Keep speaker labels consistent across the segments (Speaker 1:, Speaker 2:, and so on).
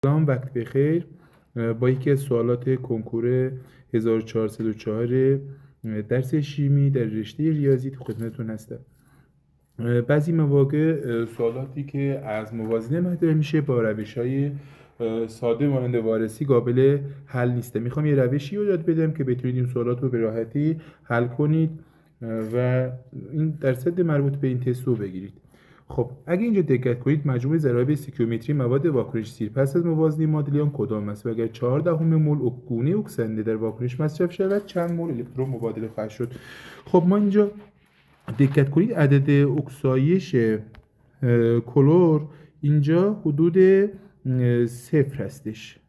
Speaker 1: سلام، وقت بخیر. با یکی از سوالات کنکور 1404 درس شیمی در رشته ریاضی تو خدمتتون هستم. بعضی مواقع سوالاتی که از موازنه مطرح میشه با روش‌های ساده مانند وارسی قابل حل نیسته. میخوام یه روشی رو یاد بدم که بتونید این سوالات رو به راحتی حل کنید و این درصد مربوط به این تست رو بگیرید. خب اگه اینجا دقت کنید مجموع ضرایب استیکیومتری مواد واکنش سیر پس از موازنه مادلیان کدام است و اگر 4 مول گونه اکسنده در واکنش مصرف شود چند مول الکترون مبادله خواهد شد. خب ما اینجا دقت کنید عدد اکسایش کلور اینجا حدود 0 هستش.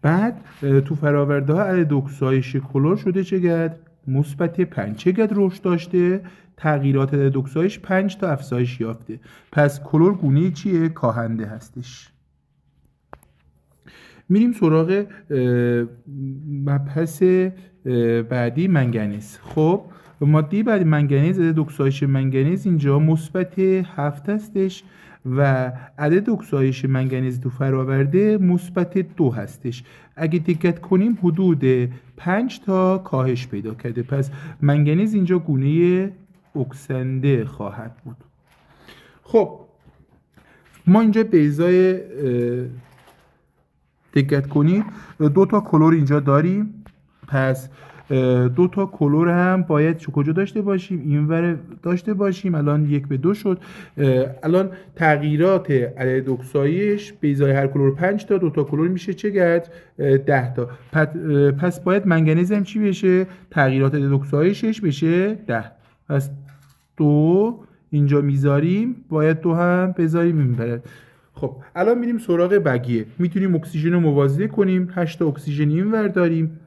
Speaker 1: بعد تو فراورده ها عدد اکسایش کلور شده چقدر؟ مثبت 5. چقدر رشد داشته؟ تغییرات عدد اکسایش 5 تا افزایش یافته. پس کلور گونه چیه؟ کاهنده هستش. میریم سراغ مبحث بعدی، منگنیز. خب ماده بعدی منگنیز، عدد اکسایش منگنیز اینجا مثبت 7 هستش و عدد اکسایش منگنیز تو فراورده مثبت 2 هستش. اگه دقت کنیم حدود 5 تا کاهش پیدا کرده. پس منگنیز اینجا گونه اکسنده خواهد بود. خب ما اینجا به ازای دقت کنید 2 تا کلور اینجا داریم. پس 2 تا کلور هم باید کجا داشته باشیم؟ اینور داشته باشیم. الان 1:2 شد. الان تغییرات عدد اکسایش به ازای هر کلور 5 تا، 2 تا کلور میشه چقدر؟ 10 تا. پس باید منگنیز هم چی بشه؟ تغییرات عدد اکسایشش بشه 10. پس 2 اینجا میذاریم، باید 2 هم بذاریم اینور. خب الان میریم سراغ بقیه. میتونیم اکسیژن رو موازنه کنیم. 8 تا اکسیژن اینور داریم،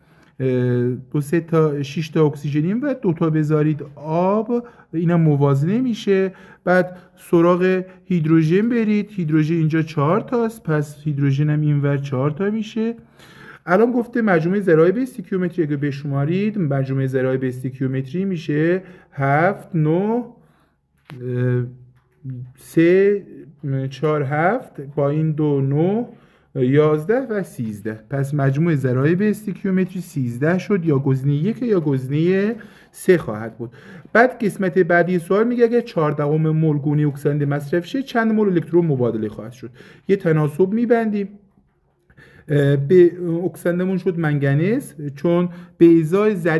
Speaker 1: 6 تا اکسیژن اینور، 2 تا بذارید آب، اینم موازنه میشه. بعد سراغ هیدروژن برید. هیدروژن اینجا 4 تاست، پس هیدروژن هم اینور 4 تا میشه. الان گفته مجموع ضرایب استیکیومتری اگه بشمارید، مجموع ضرایب استیکیومتری میشه 7 9 3 4 7 با این 2 9 11 و 13. پس مجموع ضرایب استیکیومتری 13 شد. یا گزینه 1 یا گزینه 3 خواهد بود. بعد قسمت بعدی سوال میگه اگه 14 مول گونه اکسنده مصرف شه چند مول الکترون مبادله خواهد شد. یه تناسب میبندیم. به اکسندمون شد منگنیز، چون به ازای